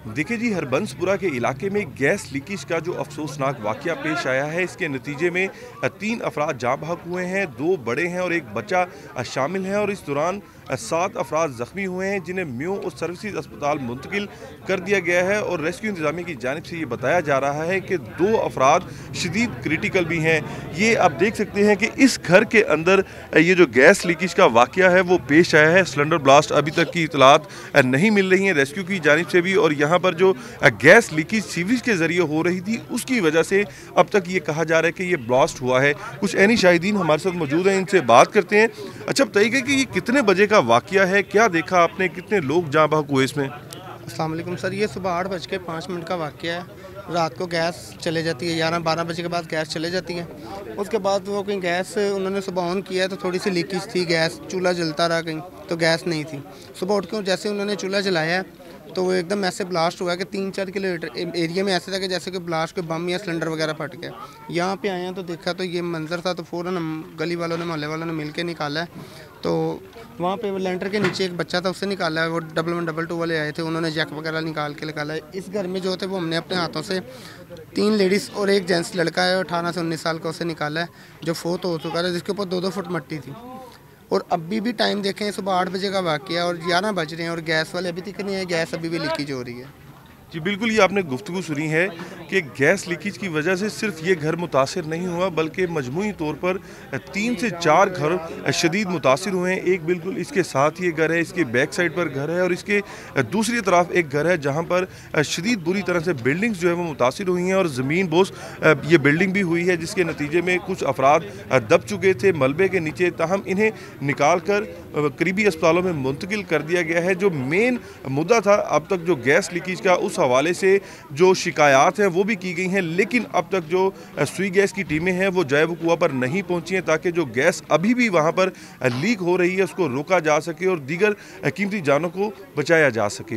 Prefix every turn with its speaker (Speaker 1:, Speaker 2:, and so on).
Speaker 1: देखिए जी, हरबंसपुरा के इलाके में गैस लीकेज का जो अफसोसनाक वाकया पेश आया है, इसके नतीजे में 3 अफराद जाँ बहक हुए हैं, 2 बड़े हैं और 1 बच्चा शामिल है और इस दौरान 7 अफराद जख्मी हुए हैं, जिन्हें म्यू और सर्विसेज अस्पताल मुंतकिल कर दिया गया है। और रेस्क्यू इंतजामिया की जानिब से ये बताया जा रहा है कि 2 अफराद शदीद क्रिटिकल भी हैं। ये आप देख सकते हैं कि इस घर के अंदर ये जो गैस लीकेज का वाकया है वो पेश आया है। सिलेंडर ब्लास्ट अभी तक की इतलात नहीं मिल रही हैं रेस्क्यू की जानिब से भी, और यहाँ पर जो गैस लीकेज सीवरेज के जरिए हो रही थी उसकी वजह से अब तक ये कहा जा रहा है कि ये ब्लास्ट हुआ है। कुछ ऐनी शाहिदीन हमारे साथ मौजूद हैं, इनसे बात करते हैं। अच्छा बताइए कि ये कितने बजे का वाकया है, क्या देखा आपने, कितने लोग जाँ बहक हुए इसमें?
Speaker 2: अस्सलाम वालेकुम सर, ये सुबह 8:05 का वाकया है। रात को गैस चले जाती है, 11-12 बजे के बाद गैस चले जाती है। उसके बाद वो कहीं गैस उन्होंने सुबह ऑन किया तो थोड़ी सी लीकेज थी, गैस चूल्हा जलता रहा कहीं तो गैस नहीं थी। सुबह उठ के जैसे उन्होंने चूल्हा जलाया तो वो एकदम ऐसे ब्लास्ट हुआ कि 3-4 किलोमीटर एरिया में ऐसे था कि जैसे कि ब्लास्ट के बम या सिलेंडर वगैरह फट गया। यहाँ पे आए हैं तो देखा तो ये मंजर था, तो फ़ौरन गली वालों ने, मोहल्ले वालों ने मिल के निकाला है। तो वहाँ पे वो लेंटर के नीचे एक बच्चा था, उससे निकाला है। वो 1122 वाले आए थे, उन्होंने जैक वगैरह निकाल के निकाला है। इस घर में जो थे वो हमने अपने हाथों से 3 लेडीज़ और 1 जेंट्स लड़का है 18 से 19 साल का, उसे निकाला है जो फोत हो चुका था, जिसके ऊपर 2-2 फुट मिट्टी थी। और अभी भी टाइम देखें, सुबह 8 बजे का वाकया और 11 बज रहे हैं और गैस वाले अभी तक नहीं है, गैस अभी भी लीकेज हो रही है।
Speaker 1: जी बिल्कुल, ये आपने गुफ्तगू सुनी है कि गैस लीकेज की वजह से सिर्फ ये घर मुतासिर नहीं हुआ, बल्कि मजमूई तौर पर 3 से 4 घर शदीद मुतासिर हुए हैं। एक बिल्कुल इसके साथ ये घर है, इसके बैक साइड पर घर है और इसके दूसरी तरफ एक घर है जहाँ पर शदीद बुरी तरह से बिल्डिंग्स जो है वो मुतासिर हुई हैं और ज़मीन बोस ये बिल्डिंग भी हुई है, जिसके नतीजे में कुछ अफराद दब चुके थे मलबे के नीचे। ताहम इन्हें निकाल कर करीबी अस्पतालों में मुंतकिल कर दिया गया है। जो मेन मुद्दा था अब तक जो गैस लीकेज का, उस हवाले से जो शिकायत हैं वो भी की गई हैं, लेकिन अब तक जो सुई गैस की टीमें हैं वो जय वकुआ पर नहीं पहुंची हैं, ताकि जो गैस अभी भी वहां पर लीक हो रही है उसको रोका जा सके और दीगर कीमती जानों को बचाया जा सके।